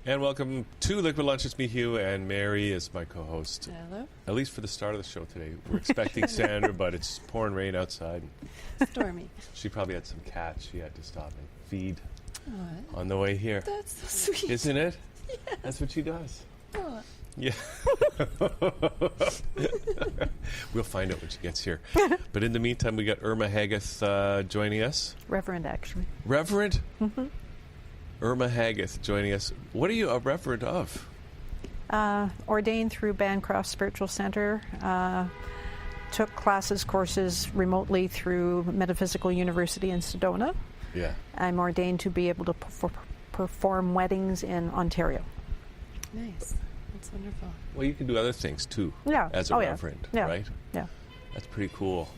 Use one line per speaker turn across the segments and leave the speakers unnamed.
And welcome to Liquid Lunch. It's me, Hugh, and Mary is my co-host.
Hello.
At least for the start of the show today. We're expecting Sandra, but it's pouring rain outside.
Stormy.
She probably had some cats she had to stop and feed
What?
on the way here.
That's so sweet.
Isn't it?
Yes.
That's what she does.
Oh.
Yeah. We'll find out when she gets here. But in the meantime, we got rev-irma-haggith joining us.
Reverend, actually.
Reverend? Mm-hmm. Rev-irma-haggith joining us. What are you a reverend of?
Ordained through Bancroft Spiritual Center. Took courses remotely through Metaphysical University in Sedona.
Yeah.
I'm ordained to be able to perform weddings in Ontario.
Nice. That's wonderful.
Well, you can do other things too.
Yeah.
As a reverend,
yeah.
right?
Yeah.
That's pretty cool.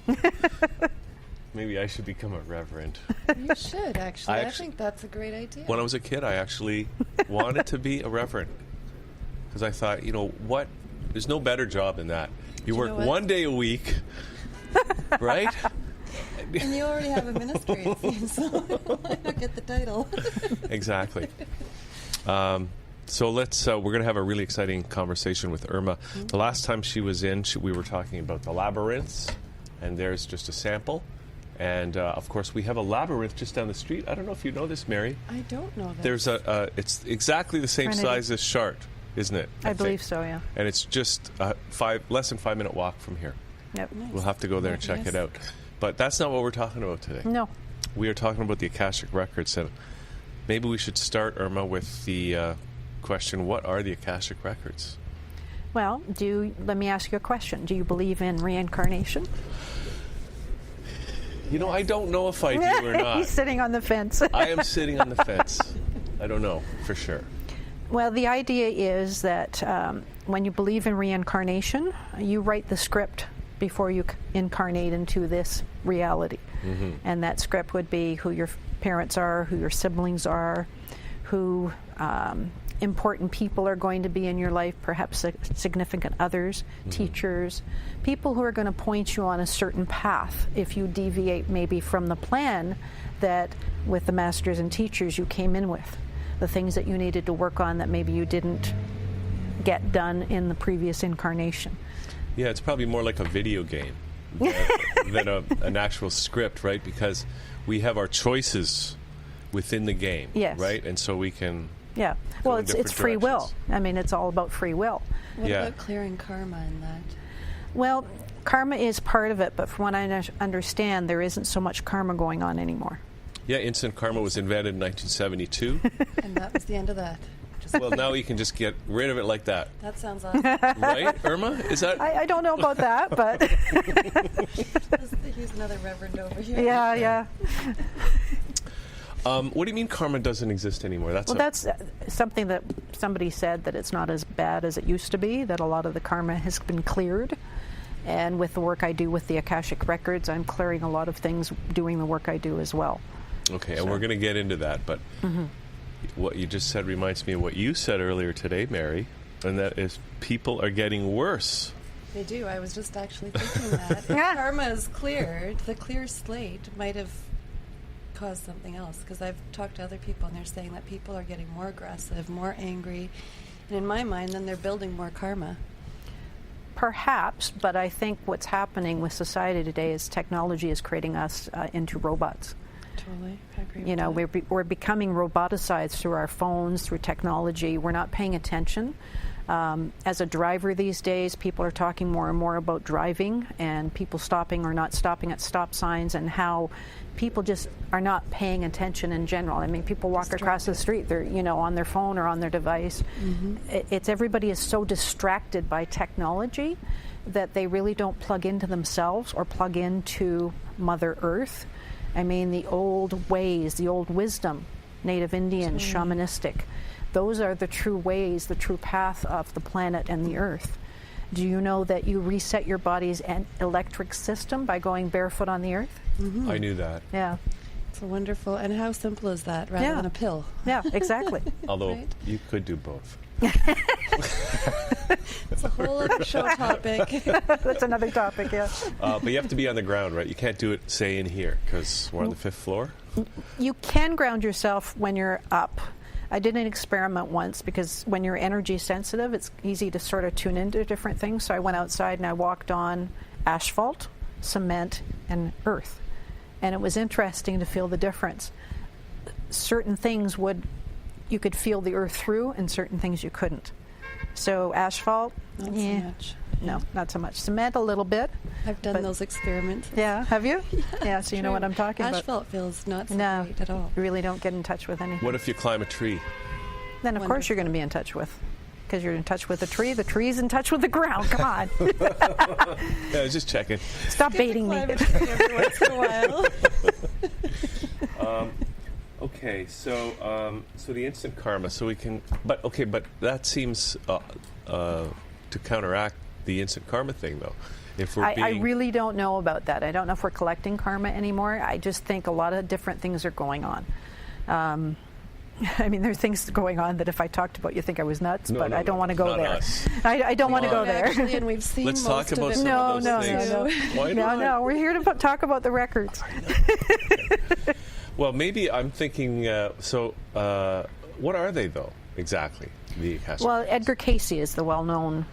Maybe I should become a reverend.
You should, actually. I think that's a great idea.
When I was a kid, I actually wanted to be a reverend. Because I thought, you know what? There's no better job than that. You work 1 day a week, right?
And you already have a ministry, it seems, so why not get the title?
Exactly. So let's. We're going to have a really exciting conversation with Irma. Mm-hmm. The last time she was in, we were talking about the Labyrinths, and there's just a sample. And of course, we have a labyrinth just down the street. I don't know if you know this, Mary.
I don't know that.
There's it's exactly the same size as S.H.I.F.T, isn't it?
I believe so, yeah.
And it's just less than 5 minute walk from here.
Yep.
Nice.
We'll have to go there and check it out. But that's not what we're talking about today.
No.
We are talking about the Akashic records, and maybe we should start, Irma, with the question: what are the Akashic records?
Well, let me ask you a question. Do you believe in reincarnation?
You know, I don't know if I do or not.
He's sitting on the fence.
I am sitting on the fence. I don't know for sure.
Well, the idea is that when you believe in reincarnation, you write the script before you incarnate into this reality. Mm-hmm. And that script would be who your parents are, who your siblings are, who important people are going to be in your life, perhaps significant others, mm-hmm. teachers, people who are going to point you on a certain path if you deviate maybe from the plan that with the masters and teachers you came in with, the things that you needed to work on that maybe you didn't get done in the previous incarnation.
Yeah, it's probably more like a video game than an actual script, right? Because we have our choices within the game,
yes.
right? And so we can...
Yeah. Well, it's free will. I mean, it's all about free will.
What about clearing karma in that?
Well, karma is part of it, but from what I understand, there isn't so much karma going on anymore.
Yeah, instant karma was invented in 1972.
And that was the end of that.
Well, now you can just get rid of it like that.
That sounds awesome.
Right, Irma? Is that...
I don't know about that, but...
He's another reverend over here.
Yeah.
What do you mean karma doesn't exist anymore?
That's something that somebody said, that it's not as bad as it used to be, that a lot of the karma has been cleared. And with the work I do with the Akashic records, I'm clearing a lot of things doing the work I do as well.
Okay, and we're going to get into that, but what you just said reminds me of what you said earlier today, Mary, and that is people are getting worse.
They do. I was just actually thinking that. If karma is cleared, the clear slate might have caused something else, because I've talked to other people and they're saying that people are getting more aggressive, more angry, and in my mind then they're building more karma.
Perhaps, but I think what's happening with society today is technology is creating us into robots.
Totally, I agree with
you know,
that.
we're becoming roboticized through our phones, through technology. We're not paying attention. As a driver these days, people are talking more and more about driving and people stopping or not stopping at stop signs, and how people just are not paying attention in general. I mean, people walk across the street, they're, on their phone or on their device. Mm-hmm. Everybody is so distracted by technology that they really don't plug into themselves or plug into Mother Earth. I mean, the old ways, the old wisdom, Native Indian, shamanistic, those are the true ways, the true path of the planet and the earth. Do you know that you reset your body's electric system by going barefoot on the earth?
Mm-hmm. I knew that.
Yeah.
It's wonderful. And how simple is that, rather than a pill?
Yeah, exactly.
Although you could do both.
It's a whole other show topic.
That's another topic, yeah.
But you have to be on the ground, right? You can't do it, say, in here, because we're on the 5th floor.
You can ground yourself when you're up. I did an experiment once because when you're energy sensitive, it's easy to sort of tune into different things. So I went outside and I walked on asphalt, cement, and earth. And it was interesting to feel the difference. Certain things you could feel the earth through, and certain things you couldn't. So asphalt,
not so much.
No, not so much. Cement, a little bit.
I've done those experiments.
Yeah, have you? Yeah, so you know what I'm talking about.
Asphalt feels not so great at all.
You really don't get in touch with anything.
What if you climb a tree?
Then, of course, you're going to be in touch with, because you're in touch with the tree's in touch with the ground. Come on.
Yeah, I was just checking.
Stop baiting me.
Every once in a while.
Okay, so the instant karma. So we can, but that seems to counteract the instant karma thing, though. If we're
I really don't know about that. I don't know if we're collecting karma anymore. I just think a lot of different things are going on. I mean, there are things going on that if I talked about, you think I was nuts, but I don't want to go there. I don't want to go there.
Actually, and we've seen
Let's
most
talk about
of it.
some of those things.
No.
Why not?
No, we're here to talk about the records.
Well, maybe I'm thinking, what are they, though, exactly, the Akashic?
Well, Edgar Cayce is the well-known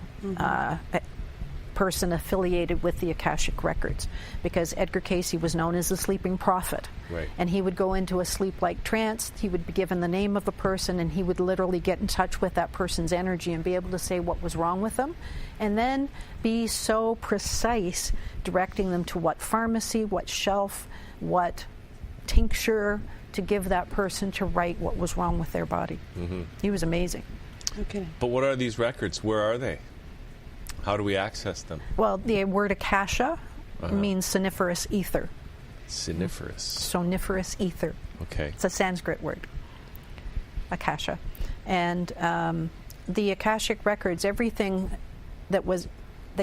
person affiliated with the Akashic records, because Edgar Cayce was known as the sleeping prophet.
Right.
And he would go into a sleep-like trance, he would be given the name of a person, and he would literally get in touch with that person's energy and be able to say what was wrong with them, and then be so precise, directing them to what pharmacy, what shelf, what tincture to give that person to right what was wrong with their body. He was amazing.
Okay.
But what are these records? Where are they? How do we access them?
Well, the word Akasha means soniferous ether.
Soniferous.
Soniferous ether.
Okay.
It's a Sanskrit word, Akasha. And the Akashic records, everything that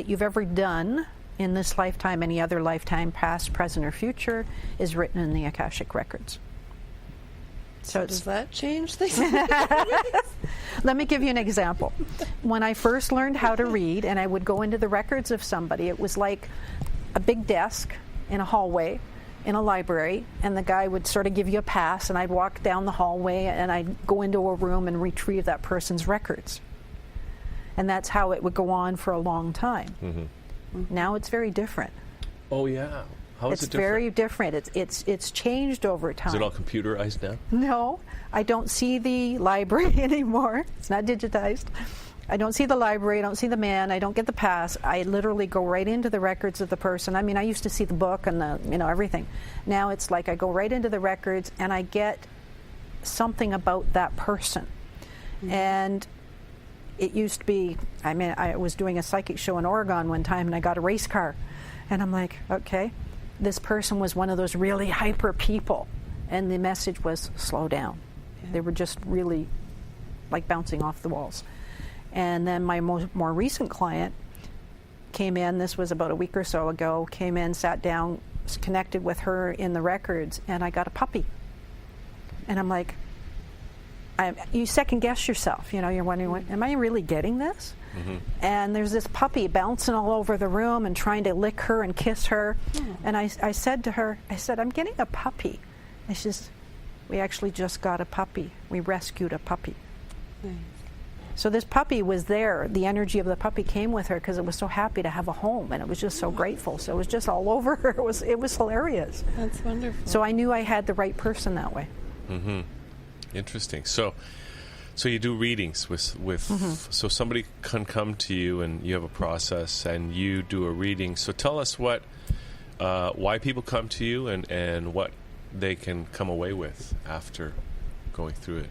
you've ever done in this lifetime, any other lifetime, past, present, or future, is written in the Akashic records. So
does that change things?
Let me give you an example. When I first learned how to read, and I would go into the records of somebody, it was like a big desk in a hallway in a library, and the guy would sort of give you a pass, and I'd walk down the hallway, and I'd go into a room and retrieve that person's records. And that's how it would go on for a long time. Now it's very different.
Oh, yeah. How is it different?
It's very different. It's changed over time.
Is it all computerized now?
No, I don't see the library anymore. It's not digitized. I don't see the library. I don't see the man. I don't get the pass. I literally go right into the records of the person. I mean, I used to see the book and everything. Now it's like I go right into the records and I get something about that person. And it used to be, I was doing a psychic show in Oregon one time, and I got a race car. And I'm like, okay, this person was one of those really hyper people. And the message was, slow down. They were just really like bouncing off the walls. And then my more recent client came in, this was about a week or so ago, came in, sat down, connected with her in the records, and I got a puppy. And I'm like, you second guess yourself, you're wondering, am I really getting this? And there's this puppy bouncing all over the room and trying to lick her and kiss her. And I said to her, I'm getting a puppy. And she says, we actually just got a puppy. We rescued a puppy.
Nice.
So this puppy was there. The energy of the puppy came with her because it was so happy to have a home, and it was just so grateful. So it was just all over her. It was hilarious.
That's wonderful.
So I knew I had the right person that way.
Interesting. So you do readings with so somebody can come to you and you have a process and you do a reading. So tell us why people come to you and what they can come away with after going through it.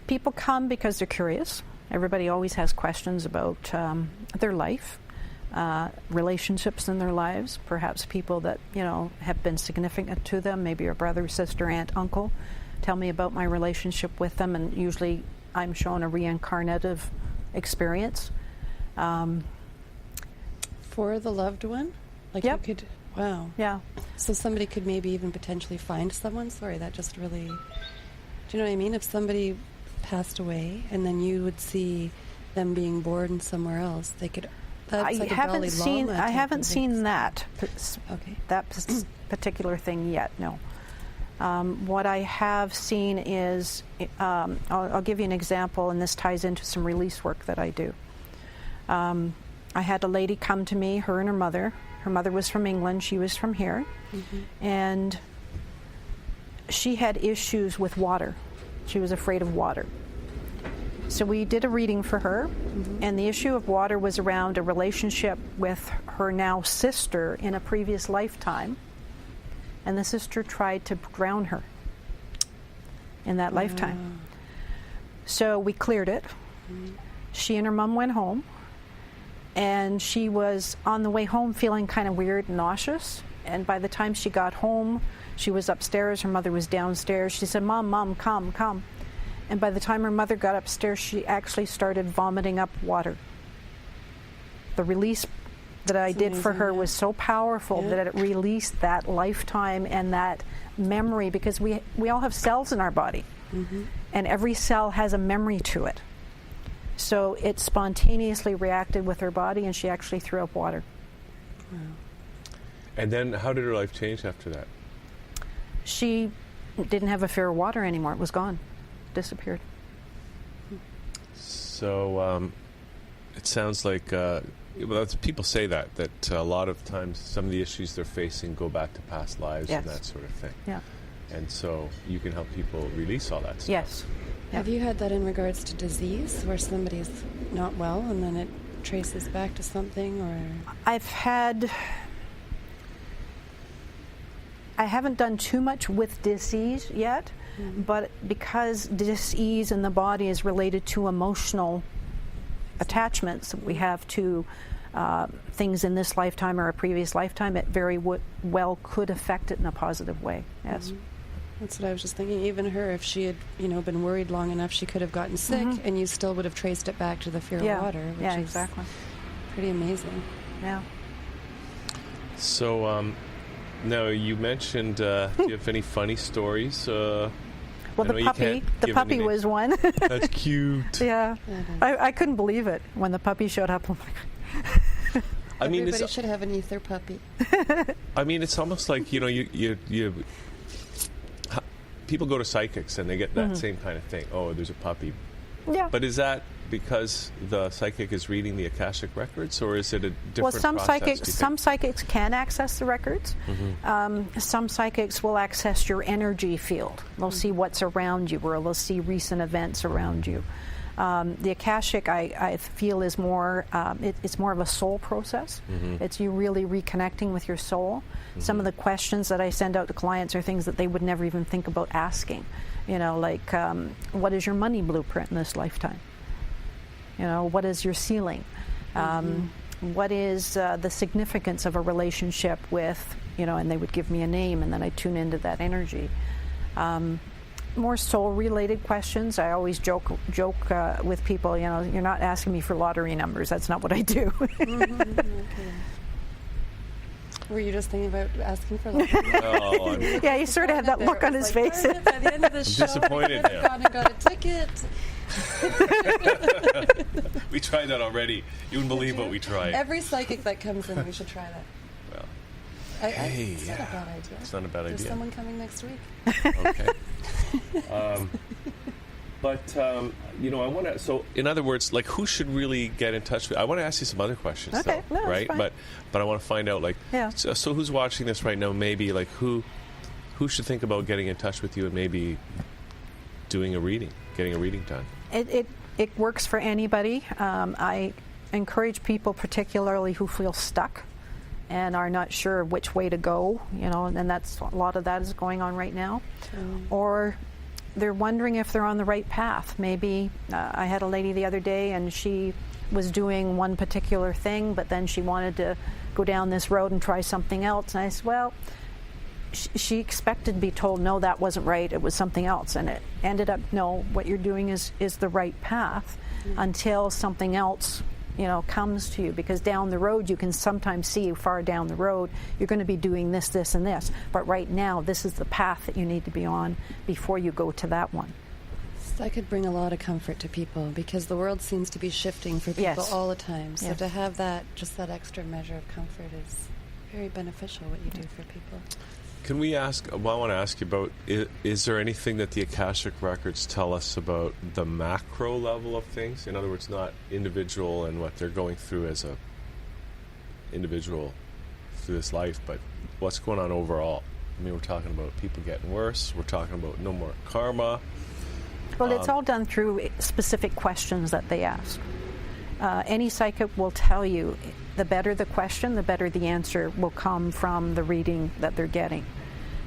People come because they're curious. Everybody always has questions about their life, relationships in their lives, perhaps people that have been significant to them, maybe your brother, sister, aunt, uncle. Tell me about my relationship with them, and usually I'm shown a reincarnative experience.
For the loved one? Like
Yep.
you could, wow.
Yeah.
So somebody could maybe even potentially find someone? Sorry, that just really, do you know what I mean? If somebody passed away and then you would see them being born somewhere else, they could, that's like a Dalai Lama
I
type
haven't
of
seen
thing.
that
Okay.
that particular thing yet, no. What I have seen is, I'll give you an example, and this ties into some release work that I do. I had a lady come to me, her and her mother. Her mother was from England, she was from here, and she had issues with water. She was afraid of water. So we did a reading for her, and the issue of water was around a relationship with her now sister in a previous lifetime, and the sister tried to drown her in that lifetime. So we cleared it. She and her mom went home, and she was on the way home feeling kind of weird and nauseous, and by the time she got home, she was upstairs, her mother was downstairs. She said, Mom, come. And by the time her mother got upstairs, she actually started vomiting up water. The release that I did for her was so powerful that it released that lifetime and that memory, because we all have cells in our body, and every cell has a memory to it. So it spontaneously reacted with her body, and she actually threw up water.
Wow.
And then how did her life change after that?
She didn't have a fear of water anymore. It was gone. Disappeared.
So it sounds like people say that a lot of times some of the issues they're facing go back to past lives and that sort of thing.
Yeah.
And so you can help people release all that stuff.
Yes.
Have you had that in regards to disease, where somebody's not well and then it traces back to something? Or I haven't done too much with disease yet, but because disease in the body is related to emotional attachments that we have to things in this lifetime or a previous lifetime, it very well could affect it in a positive way. Yes. That's what I was just thinking. Even her, if she had, been worried long enough, she could have gotten sick, and you still would have traced it back to the fear of water, which is
exactly.
Pretty amazing.
Yeah.
So, now you mentioned, do you have any funny stories?
Well, the puppy was one.
That's cute.
Yeah. I couldn't believe it when the puppy showed up. I'm like,
everybody should have an ether puppy.
I mean, it's almost like, you people go to psychics and they get that same kind of thing. Oh, there's a puppy.
Yeah.
But is that because the psychic is reading the Akashic records, or is it a different process?
Some psychics can access the records. Some psychics will access your energy field. They'll see what's around you, or they'll see recent events around you. The Akashic, I feel, is more. It's more of a soul process. It's you really reconnecting with your soul. Some of the questions that I send out to clients are things that they would never even think about asking. Like what is your money blueprint in this lifetime? What is your ceiling? What is the significance of a relationship with, and they would give me a name, and then I tune into that energy. More soul-related questions. I always joke with people, you're not asking me for lottery numbers. That's not what I do.
Okay. Were you just thinking about asking for lottery numbers?
Yeah, he sort of had that look on his face.
By the end of the show,
disappointed now.
Gone and got a ticket.
We tried that already. You wouldn't believe what we tried.
Every psychic that comes in, we should try that.
Well,
it's not a bad idea.
It's not a bad idea.
There's someone coming next week.
Okay. But I want to. So, in other words, like, who should really get in touch with? I want to ask you some other questions,
though,
right?
Fine.
But I want to find out, like, so who's watching this right now? Maybe, like, who should think about getting in touch with you and maybe doing a reading, getting a reading done?
It works for anybody. I encourage people, particularly who feel stuck and are not sure which way to go, and that's a lot of that is going on right now. Or they're wondering if they're on the right path. Maybe I had a lady the other day, and she was doing one particular thing, but then she wanted to go down this road and try something else. And I said, well, she expected to be told, no, that wasn't right, it was something else. And it ended up, no, what you're doing is the right path until something else comes to you, because down the road you can sometimes see far down the road you're going to be doing this, this, and this, but right now this is the path that you need to be on before you go to that one.
That could bring a lot of comfort to people, because the world seems to be shifting for people all the time. So to have that, just that extra measure of comfort is very beneficial, what you do for people.
Can we ask, well, I want to ask you about, is there anything that the Akashic records tell us about the macro level of things? In other words, not individual and what they're going through as a individual through this life, but what's going on overall? I mean, we're talking about people getting worse. We're talking about no more karma.
Well, it's all done through specific questions that they ask. Any psychic will tell you the better the question, the better the answer will come from the reading that they're getting.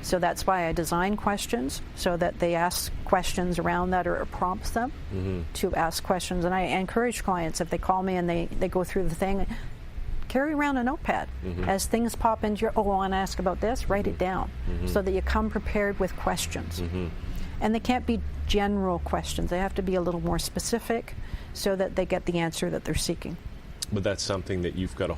So that's why I design questions, so that they ask questions around that, or it prompts them to ask questions. And I encourage clients, if they call me and they go through the thing, carry around a notepad. As things pop into your, I want to ask about this, write it down, so that you come prepared with questions. And they can't be general questions. They have to be a little more specific, so that they get the answer that they're seeking.
But that's something that you've got a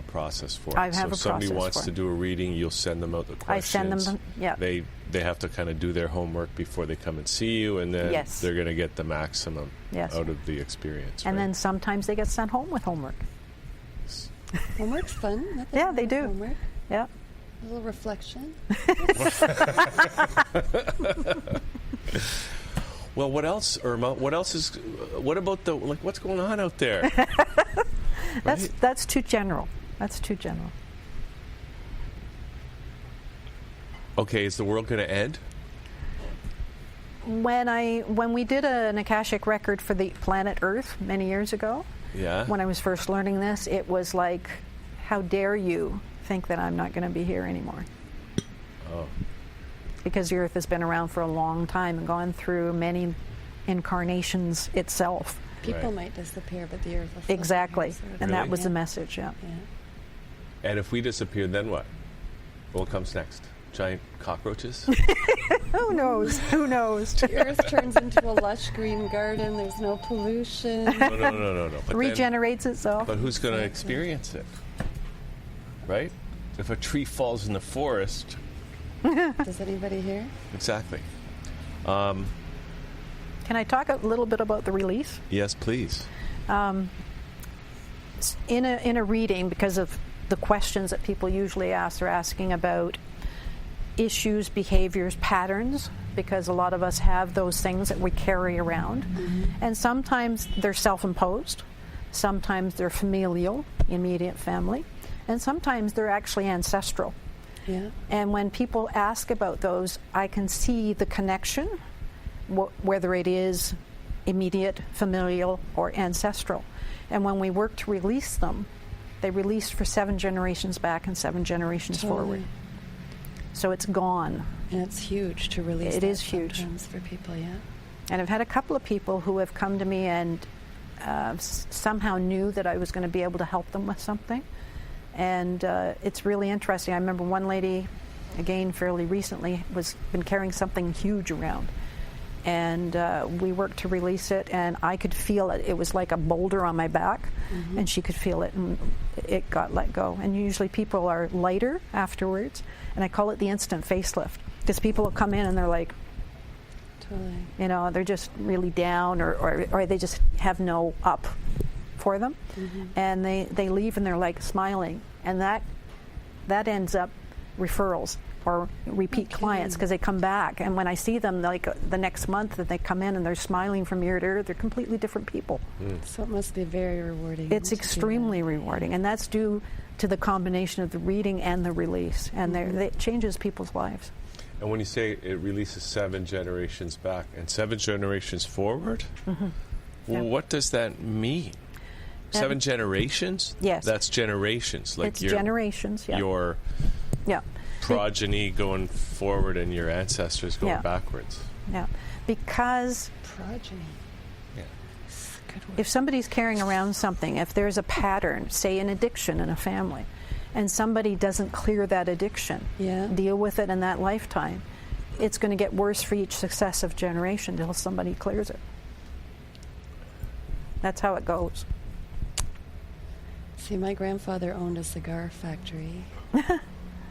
process for.
I have a process
so if somebody wants to do a reading, you'll send them out the questions.
I send them, yeah.
They have to kind of do their homework before they come and see you, and then they're going to get the maximum out of the experience.
And
right?
then sometimes they get sent home with homework.
Homework's fun. Nothing
Yeah,
wrong
they
with
do.
Homework.
Yeah.
A little reflection.
Well, what else, Irma? What about what's going on out there?
That's too general. That's too general.
Okay, is the world going to end?
When we did an Akashic record for the planet Earth many years ago, when I was first learning this, it was like, how dare you think that I'm not going to be here anymore?
Oh.
Because the Earth has been around for a long time and gone through many incarnations itself.
People might disappear, but the Earth will still
Exactly.
be here, so
And that was the message, yeah.
And if we disappear, then what? What comes next? Giant cockroaches?
Who knows? Who knows?
The Earth turns into a lush green garden. There's no pollution.
No. But
Regenerates itself.
But who's going to experience it? Right? If a tree falls in the forest...
Does anybody hear?
Exactly.
Can I talk a little bit about the release?
Yes, please.
In a reading, because of the questions that people usually ask, they're asking about issues, behaviors, patterns, because a lot of us have those things that we carry around. And sometimes they're self-imposed, sometimes they're familial, immediate family, and sometimes they're actually ancestral.
Yeah.
And when people ask about those, I can see the connection, whether it is immediate, familial, or ancestral. And when we work to release them, they release for 7 generations back and 7 generations forward. So it's gone.
And it's huge to release.
It is huge
for people, yeah.
And I've had a couple of people who have come to me and somehow knew that I was going to be able to help them with something. And it's really interesting. I remember one lady, again fairly recently, been carrying something huge around. And we worked to release it, and I could feel it. It was like a boulder on my back, and she could feel it, and it got let go. And usually people are lighter afterwards, and I call it the instant facelift, because people will come in and they're like, they're just really down, or they just have no up for them, and they leave and they're like smiling, and that ends up referrals or repeat clients, because they come back, and when I see them like the next month that they come in and they're smiling from ear to ear, they're completely different people.
So it must be very rewarding.
It's extremely rewarding, and that's due to the combination of the reading and the release, and it changes people's lives.
And when you say it releases 7 generations back and 7 generations forward, well, what does that mean? 7 generations?
Yes.
That's generations. Like
it's generations, yeah.
Your progeny going forward and your ancestors going backwards.
Yeah. Because...
Progeny.
Yeah.
If somebody's carrying around something, if there's a pattern, say an addiction in a family, and somebody doesn't clear that addiction, deal with it in that lifetime, it's going to get worse for each successive generation until somebody clears it. That's how it goes.
See, my grandfather owned a cigar factory.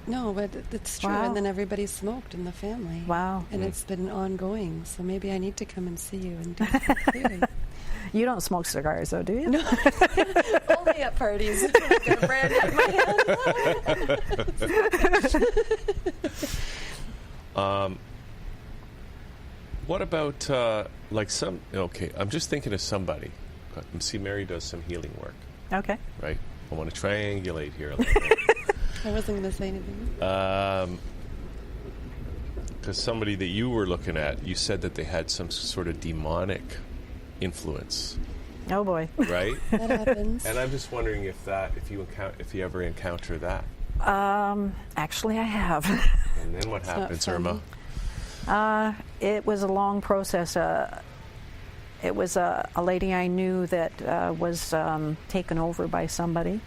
No, but it's true.
Wow.
And then everybody smoked in the family.
Wow.
And it's been ongoing. So maybe I need to come and see you and do some clearing.
You don't smoke cigars, though, do you?
No. Only at parties. I've got a brand in my hand.
What about like some? Okay, I'm just thinking of somebody. See, Mary does some healing work.
Okay.
Right. I want to triangulate here a little bit.
I wasn't going to say anything.
Because somebody that you were looking at, you said that they had some sort of demonic influence.
Oh boy.
Right.
That happens.
And I'm just wondering if you ever encounter that.
Actually, I have.
And then what happens,
not
Irma?
It was a long process. It was a lady I knew that was taken over by somebody,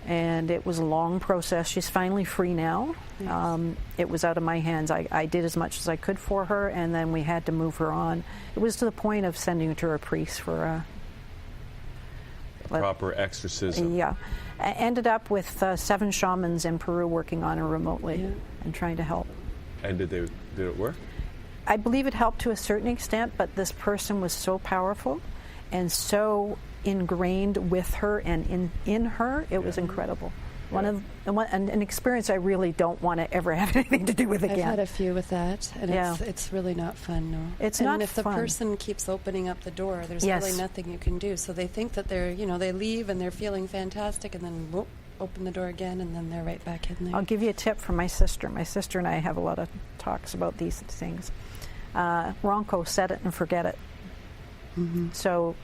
and it was a long process. She's finally free now.
Yes.
It was out of my hands. I did as much as I could for her, and then we had to move her on. It was to the point of sending her to a priest for
a proper exorcism.
Yeah. I ended up with 7 shamans in Peru working on her remotely and trying to help.
And did it work?
I believe it helped to a certain extent, but this person was so powerful and so ingrained with her and in her, it was incredible. An experience I really don't want to ever have anything to do with again.
I've had a few with that, and it's really not fun, no.
It's
not
fun.
And if the person keeps opening up the door, there's really nothing you can do. So they think that they're, they leave and they're feeling fantastic, and then whoop, open the door again, and then they're right back in there.
I'll give you a tip from my sister. My sister and I have a lot of talks about these things. Ronco, set it and forget it.
Mm-hmm.
So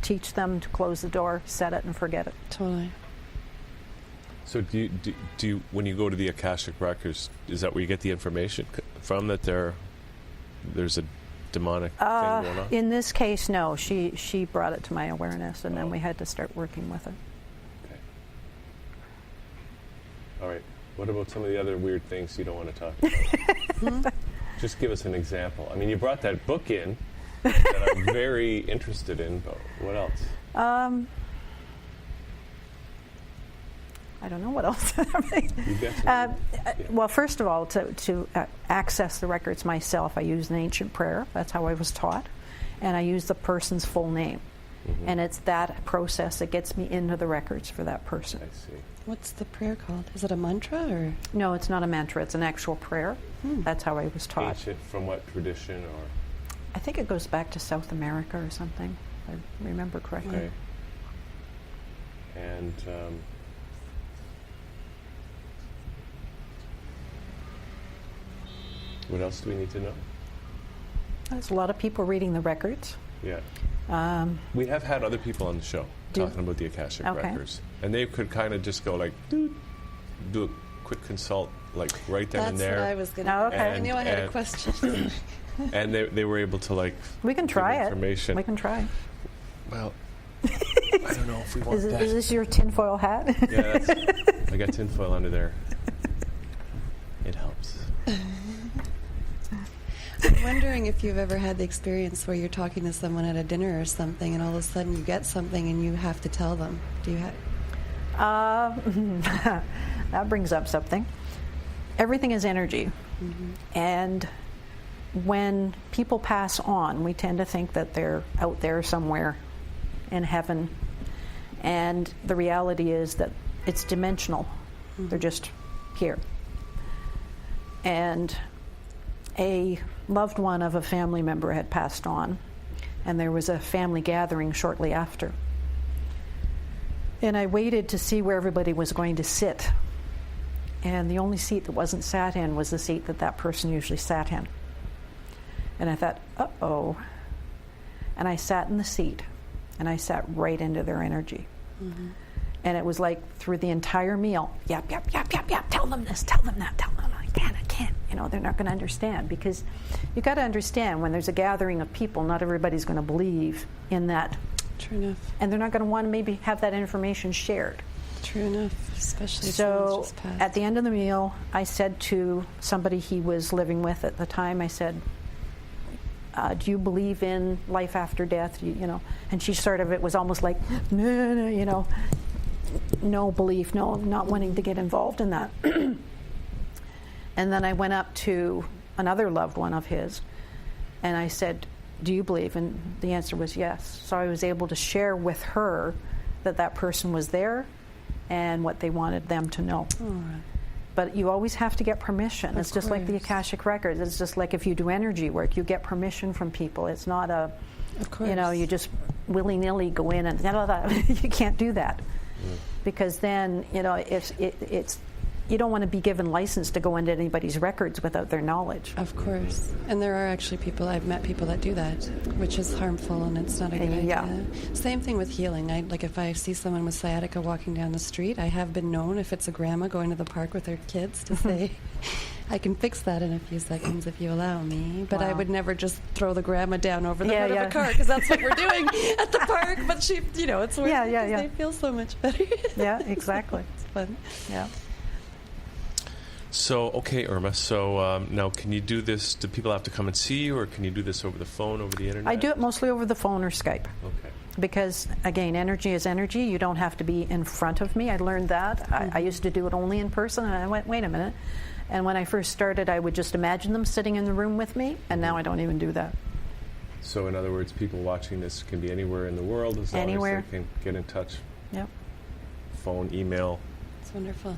teach them to close the door, set it and forget it.
Totally.
So do you when you go to the Akashic records, is that where you get the information from, that there's a demonic thing going on?
In this case, no. She brought it to my awareness, and then we had to start working with it.
Okay. All right. What about some of the other weird things you don't want to talk about? Just give us an example. I mean, you brought that book in that I'm very interested in, but what else?
I don't know what else. Well, first of all, to access the records myself, I use an ancient prayer. That's how I was taught. And I use the person's full name. Mm-hmm. And it's that process that gets me into the records for that person.
I see.
What's the prayer called? Is it a mantra or?
No, it's not a mantra. It's an actual prayer. That's how I was taught.
Ancient, from what tradition, or?
I think it goes back to South America or something, if I remember correctly.
Okay. And what else do we need to know?
There's a lot of people reading the records.
Yeah. We have had other people on the show talking about the Akashic records. And they could kind of just go like, do a quick consult, like right then and there.
That's what I was going to I knew I had a question.
And they were able to like...
We can try it. We can try.
Well, I don't know if we want that.
Is this your tinfoil hat?
Yeah, I got tinfoil under there. It helps.
I'm wondering if you've ever had the experience where you're talking to someone at a dinner or something, and all of a sudden you get something and you have to tell them. Do you have?
That brings up something. Everything is energy. Mm-hmm. And when people pass on, we tend to think that they're out there somewhere in heaven. And the reality is that it's dimensional. Mm-hmm. They're just here. And a loved one of a family member had passed on, and there was a family gathering shortly after. And I waited to see where everybody was going to sit. And the only seat that wasn't sat in was the seat that person usually sat in. And I thought, uh-oh. And I sat in the seat, and I sat right into their energy. Mm-hmm. And it was like through the entire meal, yap, tell them this, tell them that, tell them I can't. They're not going to understand, because you've got to understand, when there's a gathering of people, not everybody's going to believe in that.
True enough.
And they're not going to want to maybe have that information shared.
True enough, especially if
so
just passed.
At the end of the meal, I said to somebody he was living with at the time, I said, do you believe in life after death? And she it was almost like, no, no belief, no, not wanting to get involved in that. And then I went up to another loved one of his, and I said, do you believe? And the answer was yes. So I was able to share with her that person was there and what they wanted them to know.
All right.
But you always have to get permission. It's just like the Akashic Records. It's just like if you do energy work, you get permission from people. It's not a, you just willy-nilly go in and you can't do that. Because then, it's you don't want to be given license to go into anybody's records without their knowledge.
Of course. And there are actually I've met people that do that, which is harmful and it's not a good idea. Same thing with healing. If I see someone with sciatica walking down the street, I have been known, if it's a grandma going to the park with her kids, to say, I can fix that in a few seconds if you allow me. But I would never just throw the grandma down over the hood of a car, because that's what we're doing at the park. But she, it's worth it because they feel so much better.
Yeah, exactly.
It's fun.
Yeah.
So, okay, Irma, so now can you do this, do people have to come and see you, or can you do this over the phone, over the internet?
I do it mostly over the phone or Skype.
Okay.
Because, again, energy is energy. You don't have to be in front of me. I learned that. I used to do it only in person, and I went, wait a minute. And when I first started, I would just imagine them sitting in the room with me, and now I don't even do that.
So, in other words, people watching this can be anywhere in the world as long as they can get in touch.
Yep.
Phone, email.
It's wonderful.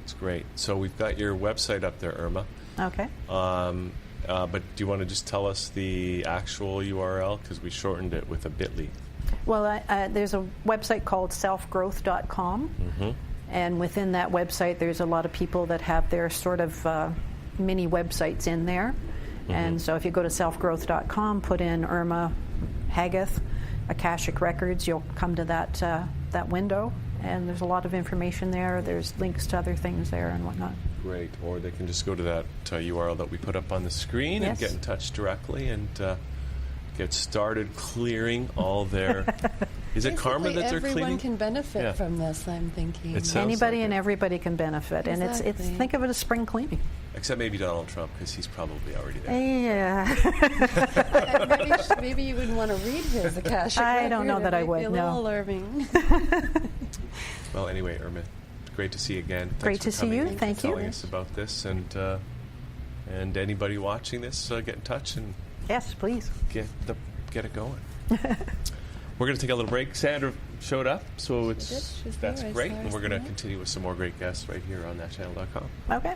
It's great. So we've got your website up there, Irma.
Okay.
But do you want to just tell us the actual URL? Because we shortened it with a bit.ly.
Well, there's a website called selfgrowth.com.
Mm-hmm.
And within that website, there's a lot of people that have their sort of mini websites in there. Mm-hmm. And so if you go to selfgrowth.com, put in Irma-Haggith, Akashic Records, you'll come to that window. And there's a lot of information there. There's links to other things there and whatnot.
Great. Or they can just go to that URL that we put up on the screen and get in touch directly and get started clearing all their... Is it karma that they're cleaning?
Everyone can benefit from this, I'm thinking.
Anybody and everybody can benefit.
Exactly.
And it's think of it as spring cleaning.
Except maybe Donald Trump, because he's probably already there.
Yeah.
maybe you wouldn't want to read his Akashic record.
I don't know that I would,
It might be a little alarming.
Well, anyway, Irma, great to see you again. Thanks
great to see you. Thank you.
Telling us about this, and anybody watching this, get in touch and
yes, please
get it going. We're going to take a little break. Sandra showed up, so that's great, and we're going to continue with some more great guests right here on thatchannel.com.
Okay.